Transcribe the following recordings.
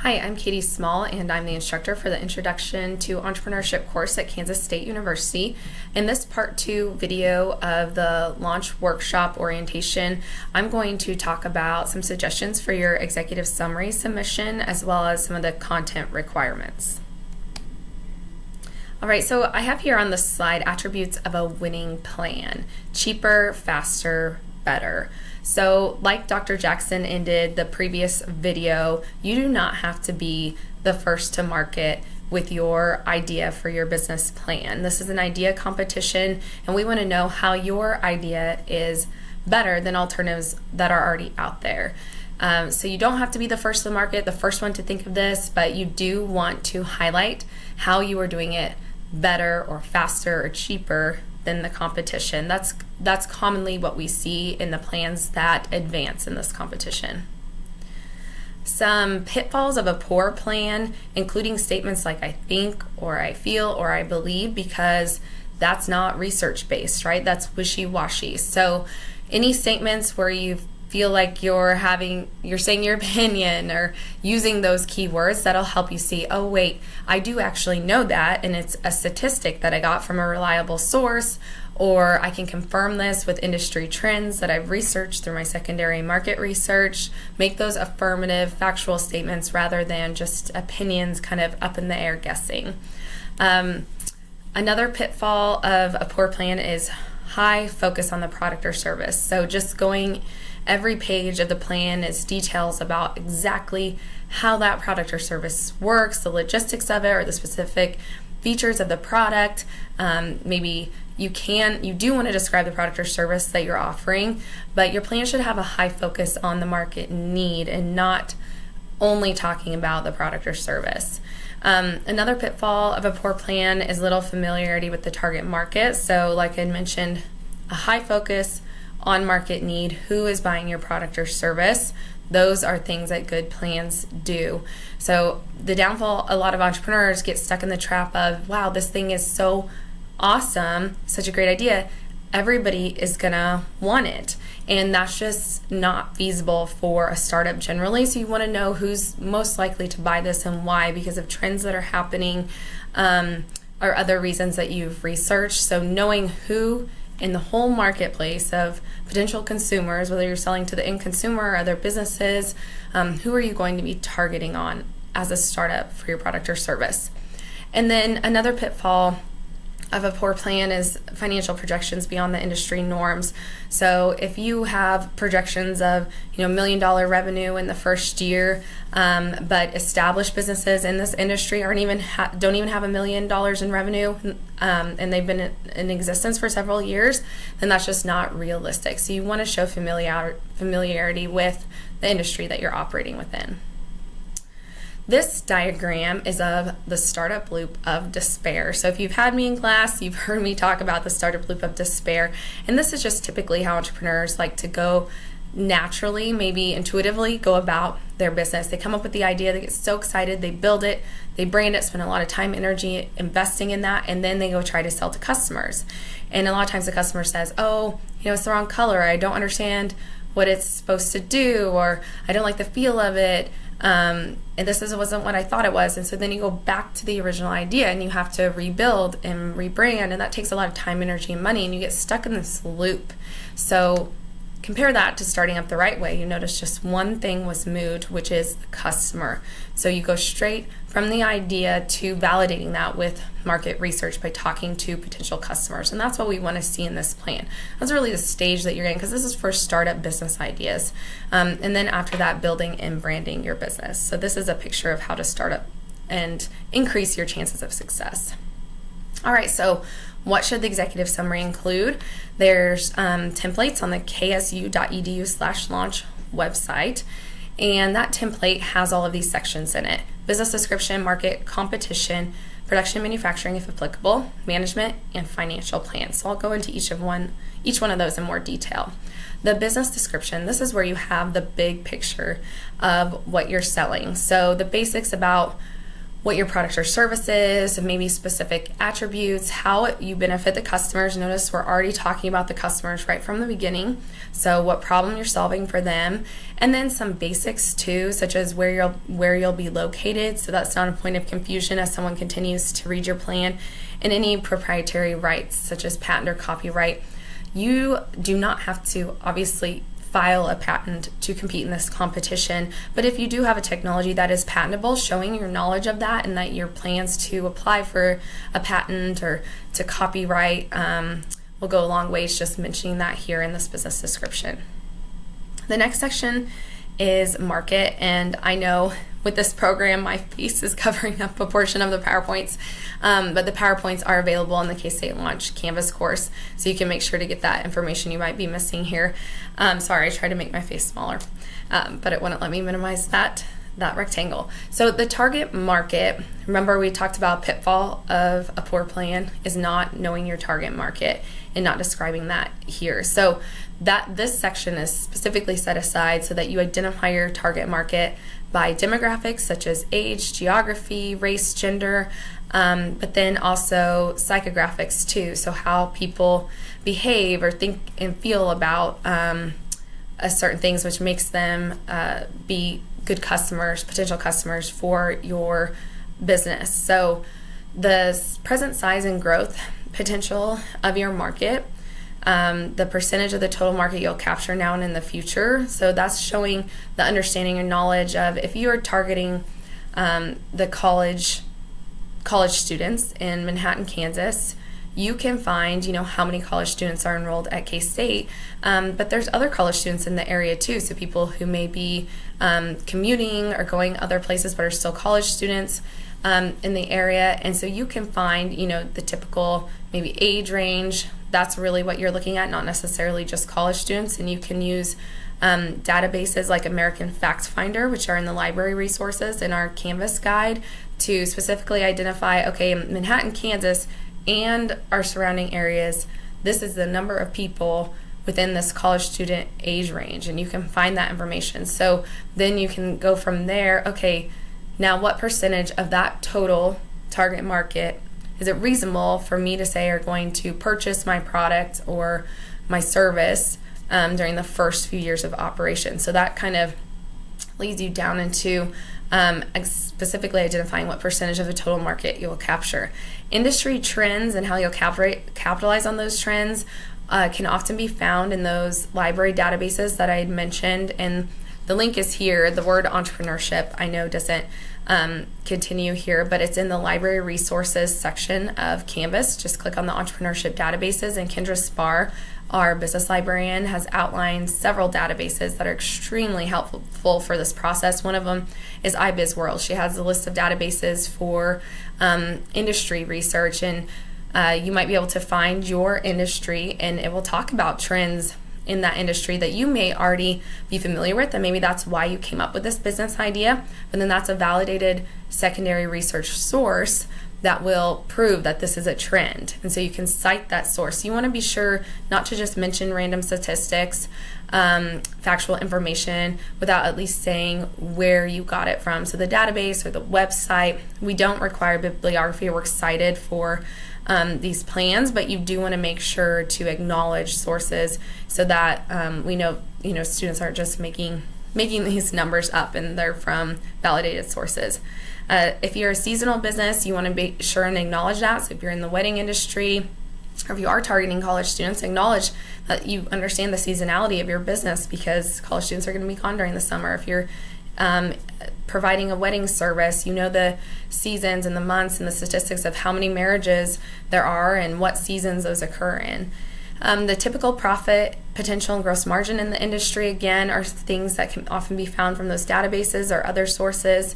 Hi, I'm Katie Small, and I'm the instructor for the Introduction to Entrepreneurship course at Kansas State University. In this part 2 video of the launch workshop orientation, I'm going to talk about some suggestions for your executive summary submission as well as some of the content requirements. All right, so I have here on the slide attributes of a winning plan: cheaper, faster, better. So like Dr. Jackson ended the previous video, you do not have to be the first to market with your idea for your business plan. This is an idea competition, and we want to know how your idea is better than alternatives that are already out there. So you don't have to be the first to market, the first one to think of this, but you do want to highlight how you are doing it better or faster or cheaper than the competition. That's commonly what we see in the plans that advance in this competition. Some pitfalls of a poor plan, including statements like I think, or I feel, or I believe, because that's not research-based, right? That's wishy-washy. So any statements where you feel like you're saying your opinion or using those keywords, that'll help you see, oh wait, I do actually know that, and it's a statistic that I got from a reliable source, or I can confirm this with industry trends that I've researched through my secondary market research. Make those affirmative, factual statements rather than just opinions kind of up in the air guessing. Another pitfall of a poor plan is high focus on the product or service. So just going every page of the plan is details about exactly how that product or service works, the logistics of it, or the specific features of the product. Maybe you do want to describe the product or service that you're offering, but your plan should have a high focus on the market need and not only talking about the product or service. Another pitfall of a poor plan is little familiarity with the target market. So like I mentioned, a high focus on market need, who is buying your product or service. Those are things that good plans do. So the downfall, a lot of entrepreneurs get stuck in the trap of, wow, this thing is so awesome, such a great idea, everybody is gonna want it. And that's just not feasible for a startup generally. So you wanna know who's most likely to buy this and why, because of trends that are happening or other reasons that you've researched. So knowing who in the whole marketplace of potential consumers, whether you're selling to the end consumer or other businesses, who are you going to be targeting on as a startup for your product or service? And then another pitfall of a poor plan is financial projections beyond the industry norms. So if you have projections of $1 million revenue in the first year, but established businesses in this industry don't even have $1 million in revenue, and they've been in existence for several years, then that's just not realistic. So you want to show familiarity with the industry that you're operating within. This diagram is of the startup loop of despair. So if you've had me in class, you've heard me talk about the startup loop of despair. And this is just typically how entrepreneurs like to go naturally, maybe intuitively go about their business. They come up with the idea, they get so excited, they build it, they brand it, spend a lot of time, energy investing in that, and then they go try to sell to customers. And a lot of times the customer says, oh, it's the wrong color, I don't understand what it's supposed to do, or I don't like the feel of it. And this wasn't what I thought it was. And so then you go back to the original idea and you have to rebuild and rebrand, and that takes a lot of time, energy, and money, and you get stuck in this loop. So compare that to starting up the right way. You notice just one thing was moved, which is the customer. So you go straight from the idea to validating that with market research by talking to potential customers. And that's what we want to see in this plan. That's really the stage that you're in, because this is for startup business ideas. And then after that, building and branding your business. So this is a picture of how to start up and increase your chances of success. All right, so what should the executive summary include? There's templates on the ksu.edu/launch website, and that template has all of these sections in it: business description, market, competition, production, manufacturing if applicable, management, and financial plans. So I'll go into each one of those in more detail. The business description, this is where you have the big picture of what you're selling. So the basics about what your product or service is, and maybe specific attributes, how you benefit the customers. Notice we're already talking about the customers right from the beginning. So what problem you're solving for them, and then some basics too, such as where you'll be located, so that's not a point of confusion as someone continues to read your plan, and any proprietary rights such as patent or copyright. You do not have to obviously file a patent to compete in this competition, but if you do have a technology that is patentable, showing your knowledge of that and that your plans to apply for a patent or to copyright will go a long ways, just mentioning that here in this business description. The next section is market, and I know with this program my face is covering up a portion of the PowerPoints, but the PowerPoints are available in the K-State Launch Canvas course, so you can make sure to get that information you might be missing here. Sorry, I tried to make my face smaller, but it wouldn't let me minimize that rectangle. So the target market, remember we talked about pitfall of a poor plan is not knowing your target market and not describing that here. So that this section is specifically set aside so that you identify your target market by demographics such as age, geography, race, gender, but then also psychographics too, so how people behave or think and feel about certain things, which makes them be good customers, potential customers for your business. So the present size and growth potential of your market, the percentage of the total market you'll capture now and in the future. So that's showing the understanding and knowledge of if you are targeting the college students in Manhattan, Kansas, you can find, how many college students are enrolled at K-State, but there's other college students in the area too, so people who may be commuting or going other places but are still college students in the area, and so you can find, the typical maybe age range. That's really what you're looking at, not necessarily just college students, and you can use databases like American Facts Finder, which are in the library resources in our Canvas guide, to specifically identify, okay, in Manhattan, Kansas, and our surrounding areas, this is the number of people within this college student age range, and you can find that information. So then you can go from there, okay, now what percentage of that total target market is it reasonable for me to say are going to purchase my product or my service during the first few years of operation? So that kind of leads you down into specifically identifying what percentage of the total market you will capture. Industry trends and how you'll capitalize on those trends can often be found in those library databases that I had mentioned, and the link is here. The word entrepreneurship I know doesn't continue here, but it's in the library resources section of Canvas. Just click on the entrepreneurship databases, and Kendra Spar, our business librarian, has outlined several databases that are extremely helpful for this process. One of them is iBizWorld. She has a list of databases for industry research, and you might be able to find your industry, and it will talk about trends in that industry that you may already be familiar with, and maybe that's why you came up with this business idea, but then that's a validated secondary research source that will prove that this is a trend. And so you can cite that source. You want to be sure not to just mention random statistics, factual information, without at least saying where you got it from. So the database or the website, we don't require bibliography. We're excited for these plans, but you do want to make sure to acknowledge sources so that we know, students aren't just making these numbers up, and they're from validated sources. If you're a seasonal business, you want to be sure and acknowledge that. So if you're in the wedding industry, or if you are targeting college students, acknowledge that you understand the seasonality of your business, because college students are going to be gone during the summer. If you're providing a wedding service, you know the seasons and the months and the statistics of how many marriages there are and what seasons those occur in. The typical profit potential and gross margin in the industry, again, are things that can often be found from those databases or other sources.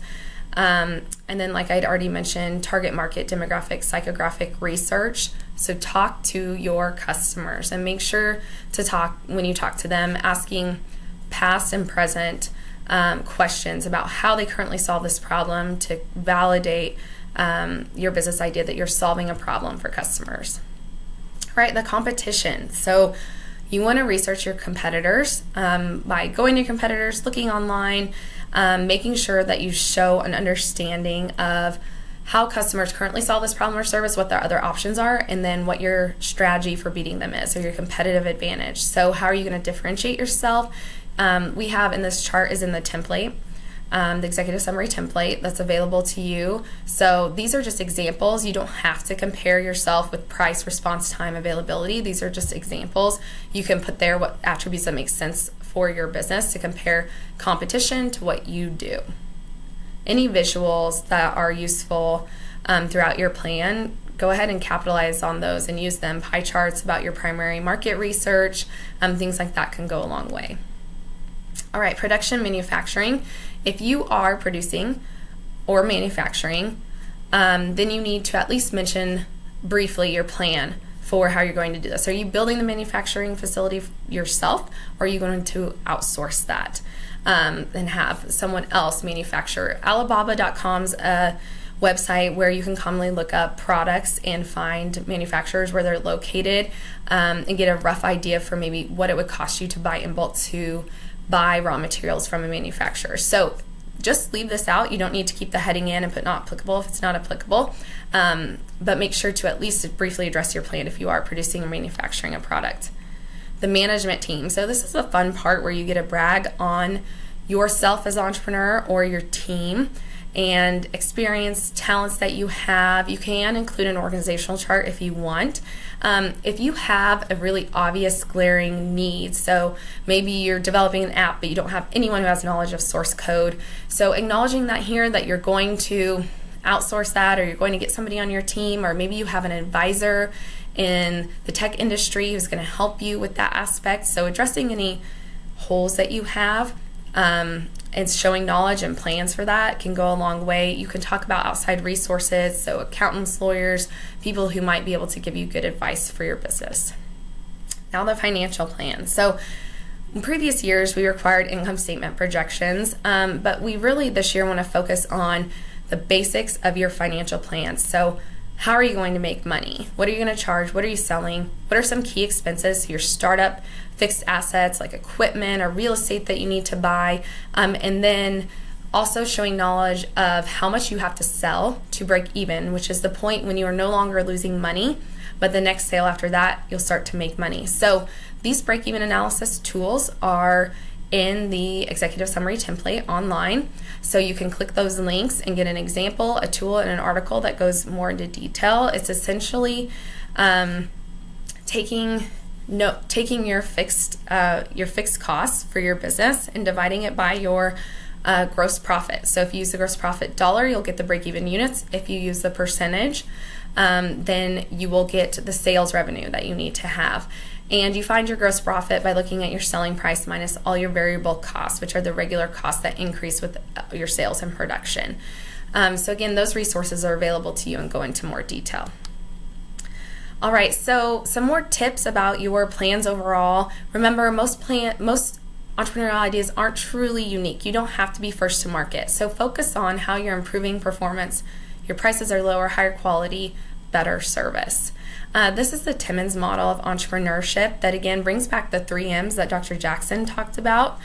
And then, like I'd already mentioned, target market, demographic, psychographic research. So talk to your customers and make sure to talk, when you talk to them, asking past and present questions about how they currently solve this problem to validate your business idea that you're solving a problem for customers. Right, the competition. So you want to research your competitors by going to competitors, looking online, making sure that you show an understanding of how customers currently solve this problem or service, what their other options are, and then what your strategy for beating them is, or your competitive advantage. So how are you going to differentiate yourself? We have in this chart is in the template, the executive summary template that's available to you. So these are just examples. You don't have to compare yourself with price, response time, availability. These are just examples. You can put there what attributes that make sense for your business to compare competition to what you do. Any visuals that are useful throughout your plan, go ahead and capitalize on those and use them. Pie charts about your primary market research, things like that can go a long way. All right, production, manufacturing. If you are producing or manufacturing, then you need to at least mention briefly your plan for how you're going to do this. Are you building the manufacturing facility yourself, or are you going to outsource that and have someone else manufacture? Alibaba.com's a website where you can commonly look up products and find manufacturers where they're located, and get a rough idea for maybe what it would cost you to buy in bulk to buy raw materials from a manufacturer. So just leave this out. You don't need to keep the heading in and put not applicable if it's not applicable, but make sure to at least briefly address your plan if you are producing or manufacturing a product. The management team. So this is the fun part where you get to brag on yourself as an entrepreneur or your team and experience, talents that you have. You can include an organizational chart if you want. If you have a really obvious glaring need, so maybe you're developing an app but you don't have anyone who has knowledge of source code, so acknowledging that here, that you're going to outsource that, or you're going to get somebody on your team, or maybe you have an advisor in the tech industry who's going to help you with that aspect. So addressing any holes that you have, and showing knowledge and plans for that can go a long way. You can talk about outside resources, so accountants, lawyers, people who might be able to give you good advice for your business. Now the financial plan. So in previous years, we required income statement projections, but we really this year want to focus on the basics of your financial plan. So how are you going to make money? What are you going to charge? What are you selling? What are some key expenses, your startup fixed assets like equipment or real estate that you need to buy? And then also showing knowledge of how much you have to sell to break even, which is the point when you are no longer losing money, but the next sale after that, you'll start to make money. So these break-even analysis tools are in the executive summary template online. So you can click those links and get an example, a tool, and an article that goes more into detail. It's essentially taking your fixed costs for your business and dividing it by your gross profit. So if you use the gross profit dollar, you'll get the break-even units. If you use the percentage, then you will get the sales revenue that you need to have. And you find your gross profit by looking at your selling price minus all your variable costs, which are the regular costs that increase with your sales and production. So again, those resources are available to you and go into more detail. All right, so some more tips about your plans overall. Remember, most entrepreneurial ideas aren't truly unique. You don't have to be first to market. So focus on how you're improving performance. Your prices are lower, higher quality, better service. This is the Timmons model of entrepreneurship that again brings back the 3 M's that Dr. Jackson talked about.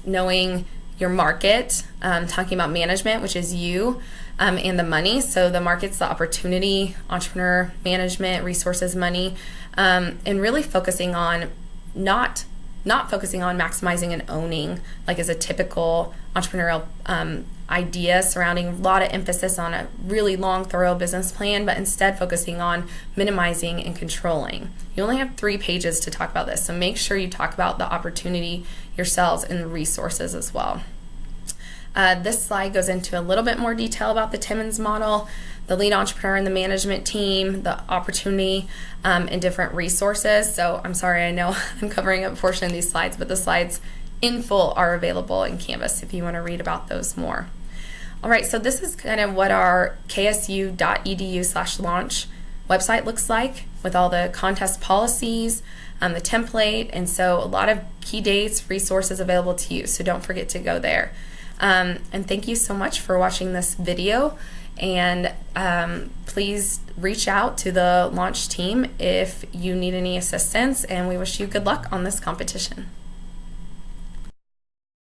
Knowing your market, talking about management, which is you, and the money. So the market's the opportunity, entrepreneur, management, resources, money, and really focusing on not focusing on maximizing and owning, like as a typical entrepreneurial idea surrounding a lot of emphasis on a really long, thorough business plan, but instead focusing on minimizing and controlling. You only have 3 pages to talk about this, so make sure you talk about the opportunity yourselves and the resources as well. This slide goes into a little bit more detail about the Timmons model, the lead entrepreneur and the management team, the opportunity, and different resources. So I'm sorry, I know I'm covering up a portion of these slides, but the slides in full are available in Canvas if you want to read about those more. All right, so this is kind of what our ksu.edu/launch website looks like with all the contest policies, the template, and so a lot of key dates, resources available to you, so don't forget to go there. And thank you so much for watching this video, and please reach out to the launch team if you need any assistance, and we wish you good luck on this competition.